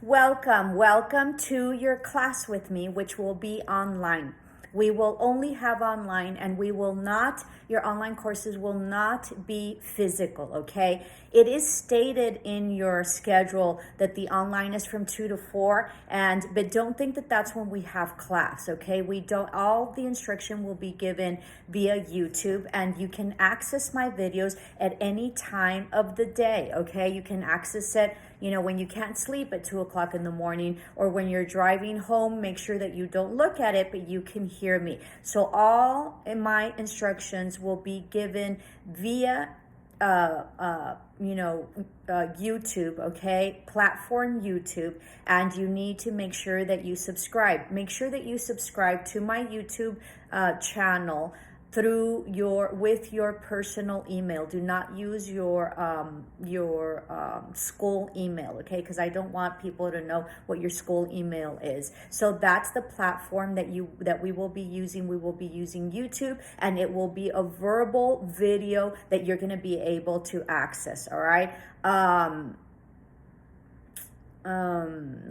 Welcome to your class with me, which will be online. We will only have online and your online courses will not be physical, okay? It is stated in your schedule that the online is from 2 to 4, but don't think that that's when we have class, okay? All the instruction will be given via YouTube, and you can access my videos at any time of the day, okay? You can access it when you can't sleep at 2 o'clock in the morning, or when you're driving home. Make sure that you don't look at it, but you can hear me. So all in my instructions will be given via YouTube, okay, platform YouTube, and you need to make sure that you subscribe. Make sure that you subscribe to my YouTube channel with your personal email. Do not use your school email, okay? Because I don't want people to know what your school email is. So that's the platform that we will be using. We will be using YouTube, and it will be a verbal video that you're going to be able to access. All right.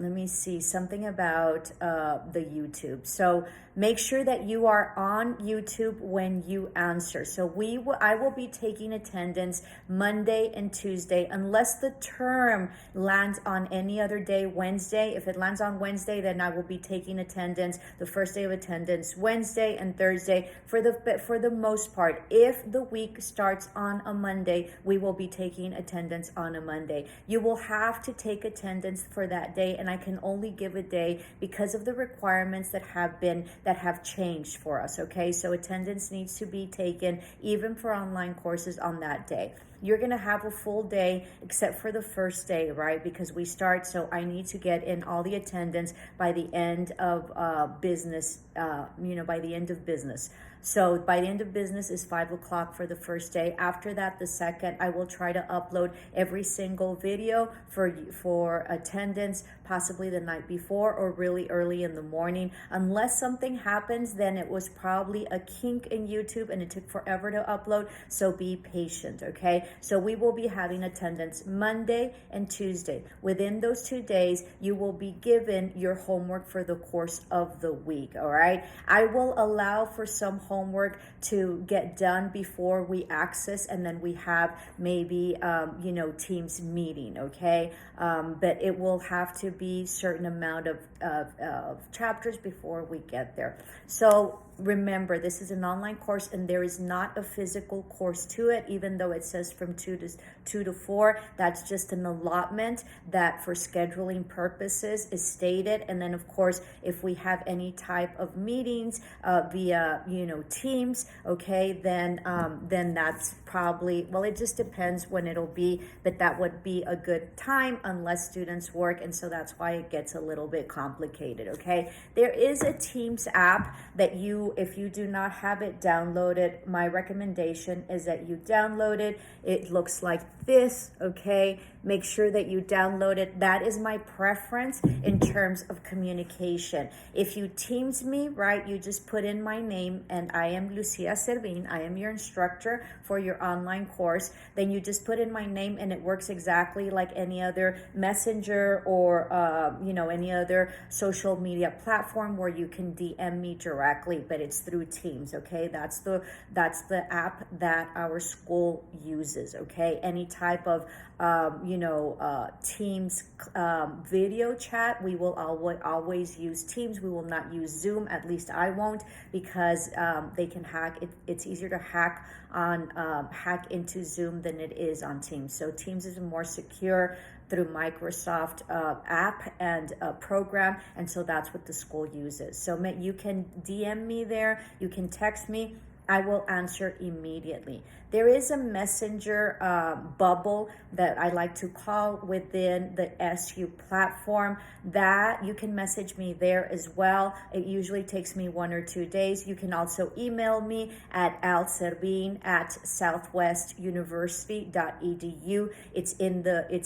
Let me see something about the YouTube. So make sure that you are on YouTube when you answer. So I will be taking attendance Monday and Tuesday, unless the term lands on any other day. Wednesday, if it lands on Wednesday, then I will be taking attendance the first day of attendance, Wednesday and Thursday. For the most part, if the week starts on a Monday, we will be taking attendance on a Monday. You will have to take attendance for that day, and I can only give a day because of the requirements that have changed for us, okay? So attendance needs to be taken even for online courses on that day. You're going to have a full day except for the first day, right? Because we start, so I need to get in all the attendance by the end of business, by the end of business. So by the end of business is 5 o'clock for the first day. After that, the second, I will try to upload every single video for attendance, possibly the night before or really early in the morning. Unless something happens, then it was probably a kink in YouTube and it took forever to upload. So be patient, okay? So we will be having attendance Monday and Tuesday. Within those 2 days, you will be given your homework for the course of the week, all right? I will allow for some homework to get done before we access, and then we have maybe Teams meeting, okay? But it will have to be certain amount of chapters before we get there. So remember, this is an online course, and there is not a physical course to it, even though it says from 2 to 4. That's just an allotment that for scheduling purposes is stated. And then of course, if we have any type of meetings via Teams, okay, then that's probably, well, it just depends when it'll be, but that would be a good time unless students work, and so that's why it gets a little bit complicated, okay? There is a Teams app that if you do not have it downloaded, my recommendation is that you download it. It looks like this, okay? Make sure that you download it. That is my preference in terms of communication. If you Teams me, right, you just put in my name, and I am Lucia Servin. I am your instructor for your online course. Then you just put in my name, and it works exactly like any other messenger or any other social media platform where you can DM me directly, but it's through Teams, okay? That's the app that our school uses, okay? Any type of Teams video chat, we will always use Teams. We will not use Zoom. At least I won't, because they can hack. It's easier to hack into Zoom than it is on Teams. So Teams is more secure through Microsoft app and program, and so that's what the school uses. So you can DM me there, you can text me, I will answer immediately. There is a messenger bubble that I like to call within the SU platform that you can message me there as well. It usually takes me 1 or 2 days. You can also email me at alservin@southwestuniversity.edu. It's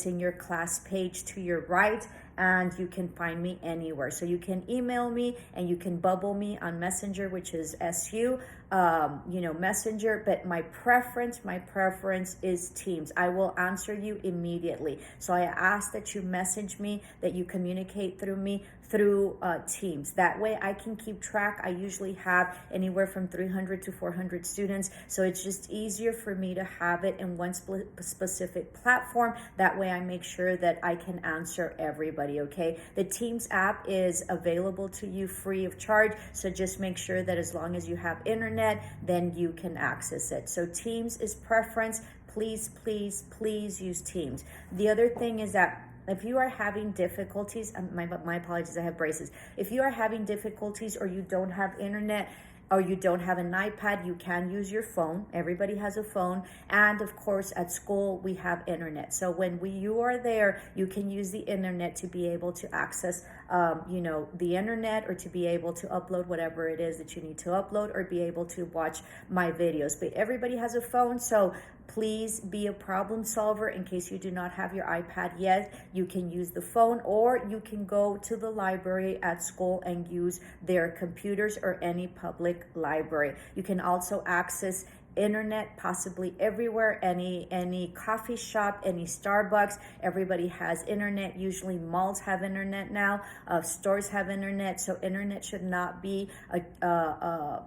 in your class page to your right, and you can find me anywhere. So you can email me and you can bubble me on Messenger, which is SU. Messenger, but my preference is Teams. I will answer you immediately. So I ask that you message me, that you communicate through me through Teams. That way I can keep track. I usually have anywhere from 300 to 400 students, so it's just easier for me to have it in one specific platform. That way I make sure that I can answer everybody, okay? The Teams app is available to you free of charge, so just make sure that as long as you have internet, then you can access it. So Teams is preference. Please, please, please use Teams. The other thing is that if you are having difficulties, my apologies, I have braces. If you are having difficulties or you don't have internet, or you don't have an iPad, you can use your phone. Everybody has a phone. And of course, at school, we have internet. So when you are there, you can use the internet to be able to access, the internet, or to be able to upload whatever it is that you need to upload, or be able to watch my videos. But everybody has a phone, so please be a problem solver. In case you do not have your iPad yet, you can use the phone, or you can go to the library at school and use their computers, or any public library. You can also access internet possibly everywhere, any coffee shop, any Starbucks. Everybody has internet. Usually malls have internet now, stores have internet. So internet should not be a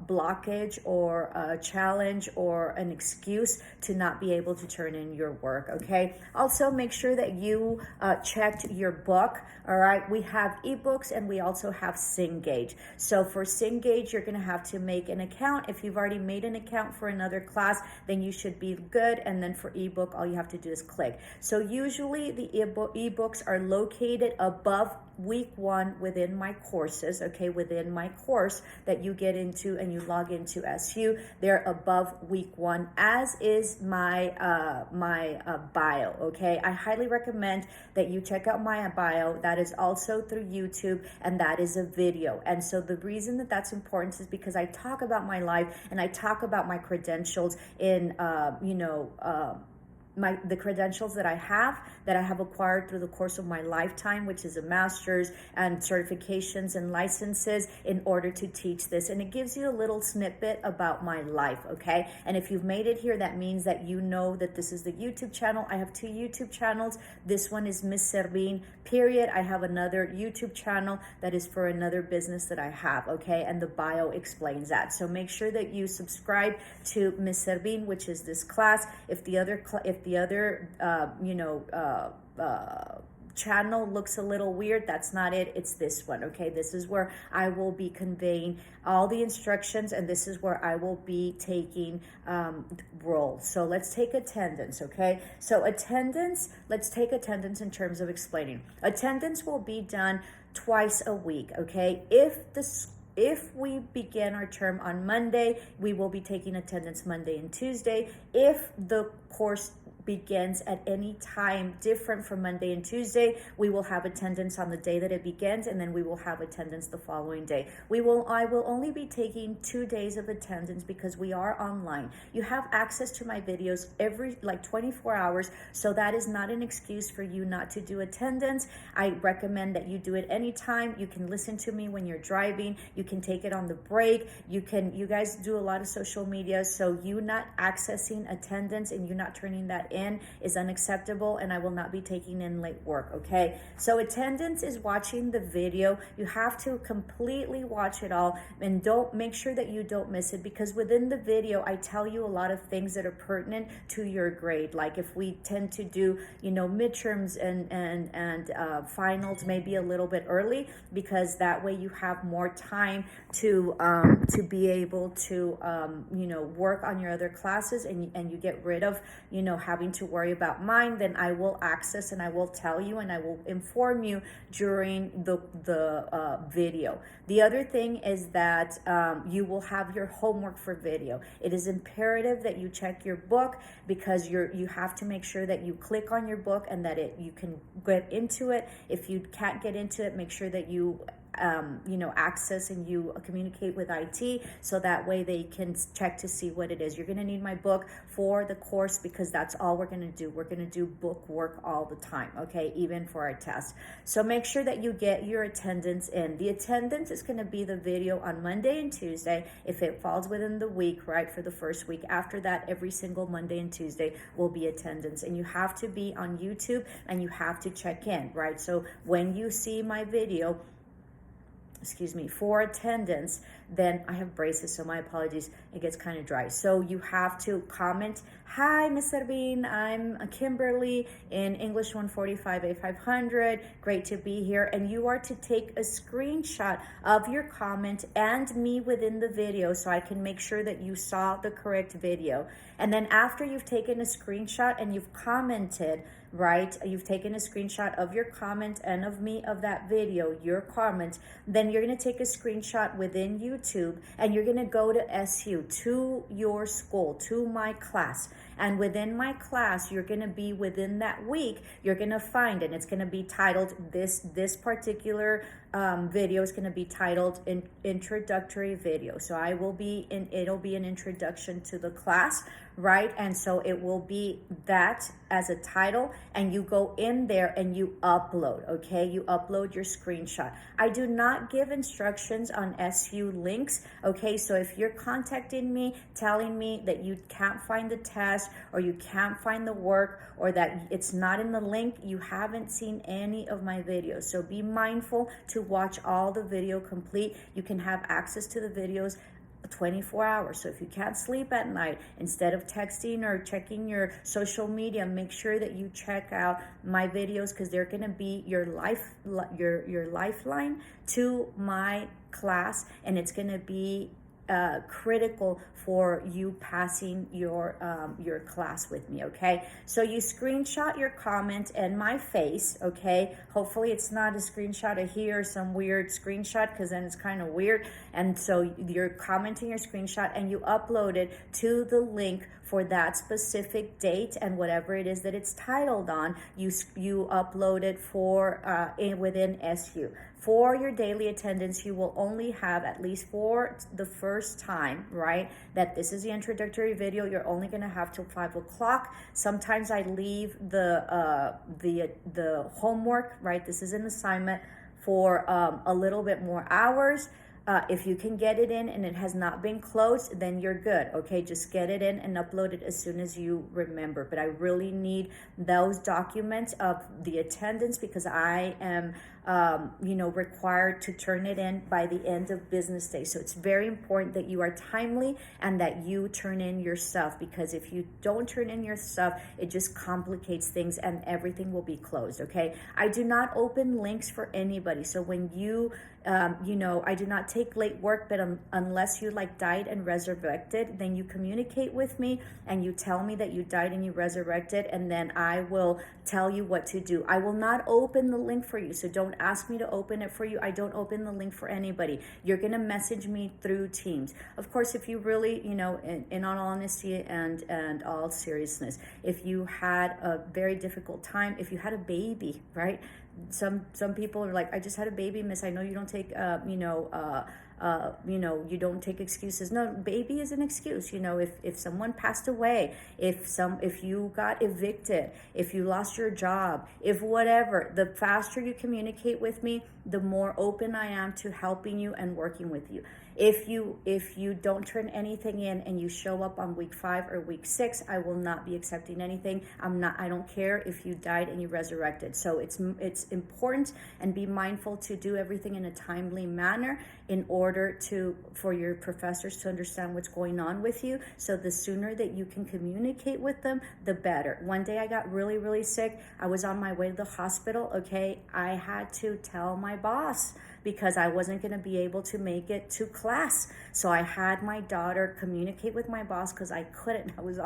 blockage or a challenge or an excuse to not be able to turn in your work, okay? Also, make sure that you checked your book. All right, we have ebooks and we also have Cengage. So for Cengage, you're going to have to make an account. If you've already made an account for another class, then you should be good. And then for ebook, all you have to do is click. So usually the ebooks are located above week 1 within my courses, okay, within my course that you get into and you log into SU. They're above week 1, as is my bio, okay? I highly recommend that you check out my bio. That is also through YouTube, and that is a video. And so the reason that that's important is because I talk about my life and I talk about my credentials in the credentials that I have acquired through the course of my lifetime, which is a master's and certifications and licenses in order to teach this. And it gives you a little snippet about my life, okay? And if you've made it here, that means that you know that this is the YouTube channel. I have 2 YouTube channels. This one is Miss Servín, period. I have another YouTube channel that is for another business that I have, okay? And the bio explains that. So make sure that you subscribe to Miss Servín, which is this class. If the other channel looks a little weird, that's not it. It's this one, okay? This is where I will be conveying all the instructions, and this is where I will be taking roles. So let's take attendance, okay? So let's take attendance in terms of explaining. Attendance will be done twice a week, okay? If we begin our term on Monday, we will be taking attendance Monday and Tuesday. If the course begins at any time different from Monday and Tuesday, we will have attendance on the day that it begins, and then we will have attendance the following day. I will only be taking 2 days of attendance because we are online. You have access to my videos every 24 hours, so that is not an excuse for you not to do attendance. I recommend that you do it anytime. You can listen to me when you're driving. You can take it on the break. You guys do a lot of social media, so you not accessing attendance and you not turning that in is unacceptable, and I will not be taking in late work, okay? So attendance is watching the video. You have to completely watch it all, and make sure that you don't miss it, because within the video I tell you a lot of things that are pertinent to your grade. Like if we tend to do midterms and finals maybe a little bit early, because that way you have more time to be able to work on your other classes, and you get rid of having to worry about mine. Then I will access and I will tell you and I will inform you during the video. The other thing is that you will have your homework for video. It is imperative that you check your book, because you have to make sure that you click on your book and that you can get into it. If you can't get into it, make sure that you access and you communicate with IT, so that way they can check to see what it is. You're going to need my book for the course, because that's all we're going to do. We're going to do book work all the time, okay, even for our test. So make sure that you get your attendance in. The attendance is going to be the video on Monday and Tuesday if it falls within the week, right, for the first week. After that, every single Monday and Tuesday will be attendance, and you have to be on YouTube and you have to check in, right? So when you see my video, for attendance, then I have braces, so my apologies, it gets kind of dry. So you have to comment, "Hi, Miss Servin, I'm Kimberly in English 145 A500, great to be here." And you are to take a screenshot of your comment and me within the video, so I can make sure that you saw the correct video. And then after you've taken a screenshot and you've commented, right, you've taken a screenshot of your comment and of me of that video, your comment, then you're going to take a screenshot within YouTube and you're going to go to SU, to your school, to my class. And within my class, you're going to be within that week, you're going to find, and it's going to be titled, this particular video is going to be titled introductory video. So it'll be an introduction to the class, right? And so it will be that as a title, and you go in there and you upload, okay? You upload your screenshot. I do not give instructions on SU links, okay? So if you're contacting me telling me that you can't find the test or you can't find the work or that it's not in the link, you haven't seen any of my videos. So be mindful to watch all the video complete. You can have access to the videos 24 hours. So if you can't sleep at night, instead of texting or checking your social media, make sure that you check out my videos, because they're going to be your lifeline to my class, and it's going to be critical for you passing your class with me, okay? So you screenshot your comment and my face, okay? Hopefully it's not a screenshot of here, some weird screenshot, because then it's kind of weird. And so you're commenting your screenshot and you upload it to the link for that specific date, and whatever it is that it's titled on, you upload it for within SU. For your daily attendance, you will only have, at least for the first time, right, that this is the introductory video, you're only going to have till 5 o'clock. Sometimes I leave the homework, right, this is an assignment, for a little bit more hours. If you can get it in and it has not been closed, then you're good, okay? Just get it in and upload it as soon as you remember. But I really need those documents of the attendance, because I am required to turn it in by the end of business day. So it's very important that you are timely and that you turn in your stuff, because if you don't turn in your stuff, it just complicates things and everything will be closed, okay? I do not open links for anybody. So when you I do not take late work, but unless you died and resurrected, then you communicate with me and you tell me that you died and you resurrected, and then I will tell you what to do. I will not open the link for you, so don't ask me to open it for you. I don't open the link for anybody. You're going to message me through Teams. Of course, if you really, in all honesty and all seriousness, if you had a very difficult time, if you had a baby, right? Some people are like, I just had a baby, miss. I know you don't take, you don't take excuses. No, baby is an excuse. If someone passed away, if you got evicted, if you lost your job, if whatever, the faster you communicate with me, the more open I am to helping you and working with you. If you don't turn anything in and you show up on week 5 or week 6, I will not be accepting anything. I don't care if you died and you resurrected. So it's important, and be mindful to do everything in a timely manner in order for your professors to understand what's going on with you. So the sooner that you can communicate with them, the better. One day I got really, really sick. I was on my way to the hospital, okay? I had to tell my boss, because I wasn't going to be able to make it to class. So I had my daughter communicate with my boss, because I couldn't. I was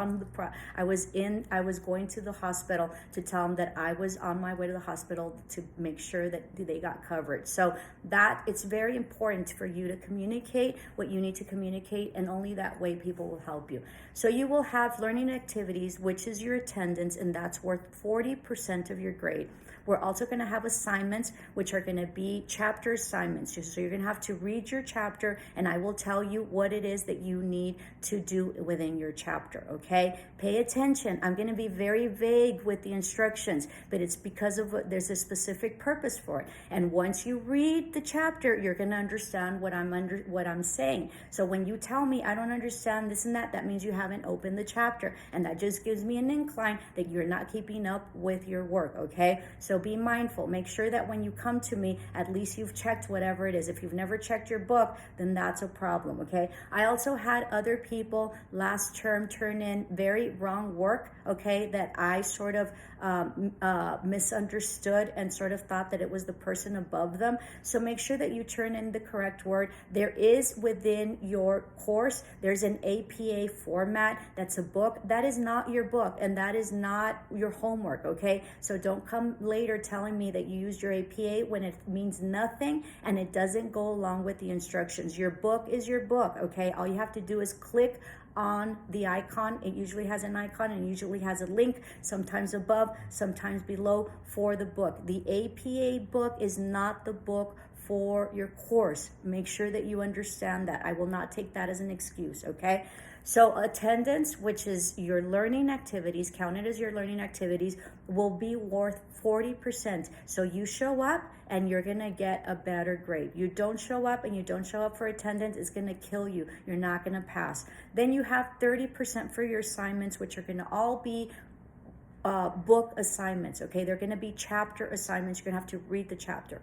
going to the hospital to tell them that I was on my way to the hospital to make sure that they got covered. So that it's very important for you to communicate what you need to communicate, and only that way people will help you. So you will have learning activities, which is your attendance, and that's worth 40% of your grade. We're also going to have assignments, which are going to be chapter assignments. So you're going to have to read your chapter, and I will tell you what it is that you need to do within your chapter, okay? Pay attention. I'm going to be very vague with the instructions, but it's because of there's a specific purpose for it. And once you read the chapter, you're going to understand what I'm saying. So when you tell me I don't understand this and that means you haven't opened the chapter, and that just gives me an incline that you're not keeping up with your work, okay? So be mindful. Make sure that when you come to me, at least you've checked whatever it is. If you've never checked your book, then that's a problem, okay? I also had other people last term turn in very wrong work, okay, that I sort of misunderstood and sort of thought that it was the person above them. So make sure that you turn in the correct word. There is within your course, there's an APA format. That's a book. That is not your book, and that is not your homework, okay? So don't come later telling me that you used your APA when it means nothing and it doesn't go along with the instructions. Your book is your book, okay? All you have to do is click on the icon. It usually has an icon and usually has a link, sometimes above, sometimes below, for the book. The APA book is not the book for your course. Make sure that you understand that. I will not take that as an excuse, okay? So attendance, which is your learning activities, counted as your learning activities, will be worth 40%. So you show up and you're going to get a better grade. You don't show up and you don't show up for attendance, it's going to kill you. You're not going to pass. Then you have 30% for your assignments, which are going to all be book assignments, okay? They're going to be chapter assignments. You're going to have to read the chapter.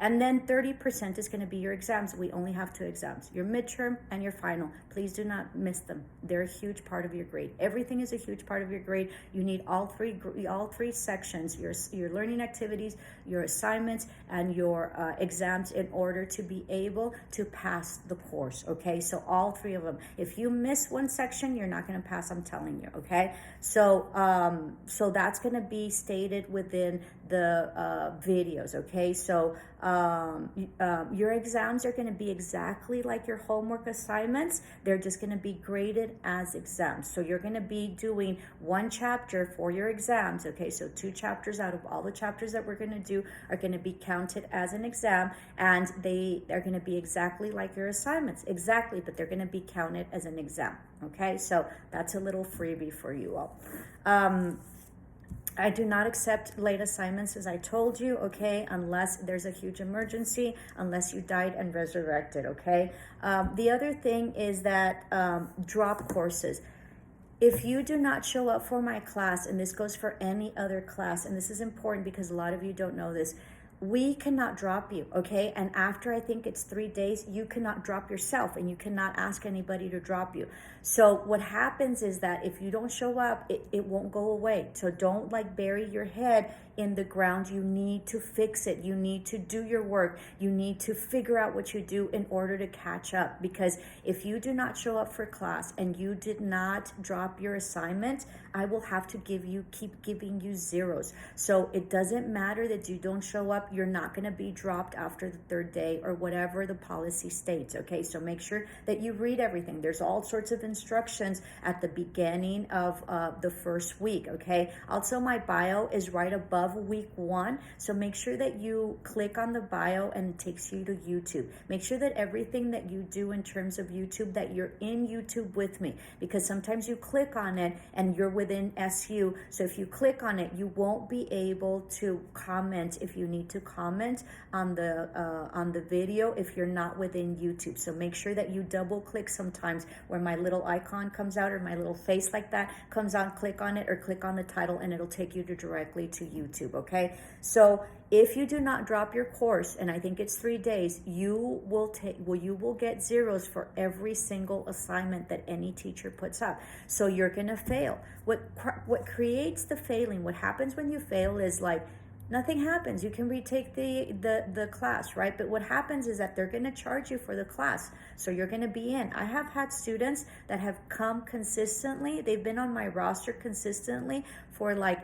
And then 30% is going to be your exams. We only have 2 exams, your midterm and your final. Please do not miss them. They're a huge part of your grade. Everything is a huge part of your grade. You need all three sections, your learning activities, your assignments, and your exams in order to be able to pass the course, okay? So all 3 of them. If you miss one section, you're not going to pass, I'm telling you, okay? So so that's going to be stated within the videos, okay? So your exams are going to be exactly like your homework assignments. They're just going to be graded as exams. So you're going to be doing 1 chapter for your exams, okay? So 2 chapters out of all the chapters that we're going to do are going to be counted as an exam, and they are going to be exactly like your assignments, exactly, but they're going to be counted as an exam, okay? So that's a little freebie for you all. I do not accept late assignments, as I told you, okay, unless there's a huge emergency, unless you died and resurrected, okay? The other thing is that drop courses. If you do not show up for my class, and this goes for any other class, and this is important because a lot of you don't know this, we cannot drop you, okay? And after, I think it's 3 days, you cannot drop yourself, and you cannot ask anybody to drop you. So what happens is that if you don't show up, it won't go away. So don't like bury your head in the ground. You need to fix it. You need to do your work. You need to figure out what you do in order to catch up. Because if you do not show up for class and you did not drop your assignment, I will have to keep giving you zeros. So it doesn't matter that you don't show up. You're not going to be dropped after the 3rd day or whatever the policy states, okay? So make sure that you read everything. There's all sorts of instructions at the beginning of the first week, okay? Also, my bio is right above week 1, so make sure that you click on the bio and it takes you to YouTube. Make sure that everything that you do in terms of YouTube, that you're in YouTube with me, because sometimes you click on it and you're within SU, so if you click on it, you won't be able to comment if you need to comment on the video if you're not within YouTube. So make sure that you double click sometimes where my little icon comes out or my little face like that comes on, click on it or click on the title and it'll take you directly to YouTube, okay? So if you do not drop your course, and I think it's 3 days, you will get zeros for every single assignment that any teacher puts up. So you're gonna fail. What creates the failing, what happens when you fail is like, nothing happens. You can retake the class, right? But what happens is that they're going to charge you for the class. So you're going to be in. I have had students that have come consistently. They've been on my roster consistently for like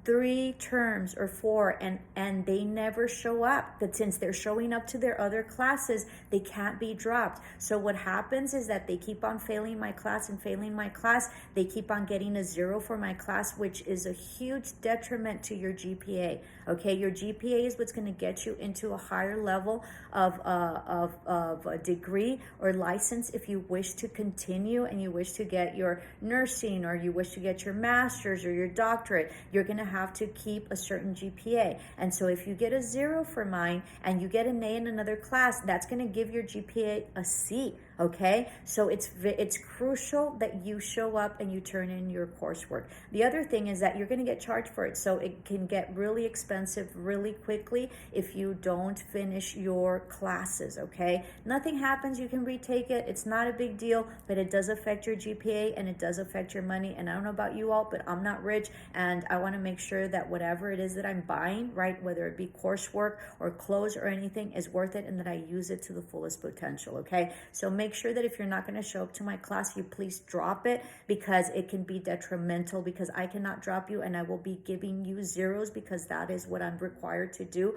3 terms or 4 and they never show up, but since they're showing up to their other classes, they can't be dropped. So what happens is that they keep on failing my class and failing my class. They keep on getting a 0 for my class, which is a huge detriment to your GPA. Okay, your GPA is what's going to get you into a higher level of a degree or license if you wish to continue and you wish to get your nursing or you wish to get your master's or your doctorate. You're going to have to keep a certain GPA. And so if you get a 0 for mine and you get an A in another class, that's going to give your GPA a C. Okay, so it's crucial that you show up and you turn in your coursework. The other thing is that you're going to get charged for it, so it can get really expensive really quickly if you don't finish your classes. Okay, nothing happens, you can retake it, it's not a big deal, but it does affect your GPA and it does affect your money. And I don't know about you all, but I'm not rich, and I want to make sure that whatever it is that I'm buying, right, whether it be coursework or clothes or anything, is worth it and that I use it to the fullest potential. Okay, so make sure that if you're not going to show up to my class, you please drop it, because it can be detrimental, because I cannot drop you and I will be giving you 0s because that is what I'm required to do,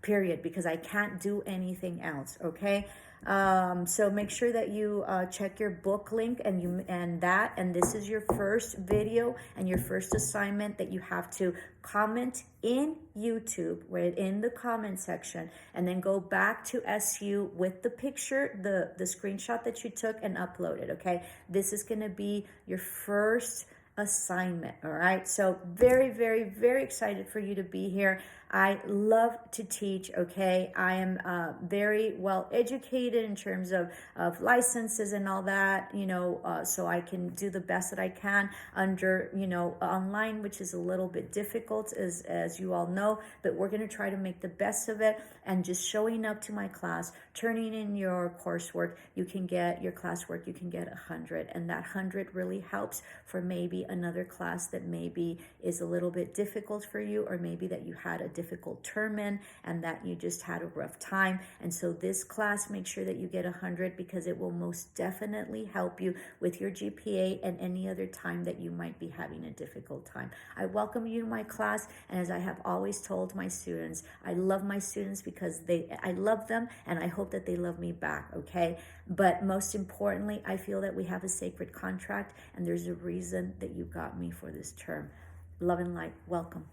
period, because I can't do anything else. Okay, so make sure that you check your book link and this is your first video and your first assignment, that you have to comment in YouTube, right, in the comment section, and then go back to SU with the picture, the screenshot that you took, and upload it. Okay, this is going to be your first assignment. All right, so very, very, very excited for you to be here. I love to teach. Okay, I am very well educated in terms of licenses and all that, so I can do the best that I can under, online, which is a little bit difficult, as you all know, but we're going to try to make the best of it. And just showing up to my class, turning in your coursework, you can get your classwork, you can get 100, and that 100 really helps for maybe another class that maybe is a little bit difficult for you, or maybe that you had a difficult term in and that you just had a rough time. And so this class, make sure that you get 100, because it will most definitely help you with your GPA and any other time that you might be having a difficult time. I welcome you to my class, and as I have always told my students, I love my students because I love them, and I hope that they love me back. Okay, but most importantly, I feel that we have a sacred contract, and there's a reason that you got me for this term. Love and light. Welcome.